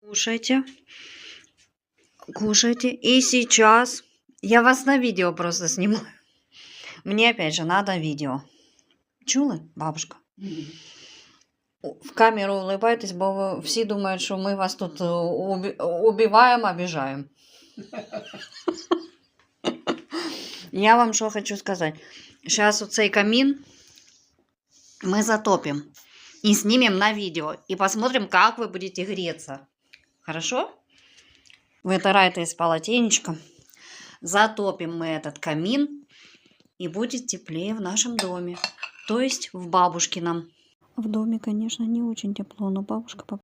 Кушайте. Кушайте. И сейчас я вас на видео просто снимаю. Мне опять же надо видео. Чули, бабушка? В камеру улыбайтесь, бо всі думають, що ми вас тут убиваємо, обіжаємо. Я вам что хочу сказать. Сейчас вот цей камин мы затопим и снимем на видео. И посмотрим, как вы будете греться. Хорошо? Вытирайте из полотенечка. Затопим мы этот камин. И будет теплее в нашем доме. То есть в бабушкином. В доме, конечно, не очень тепло, но бабушка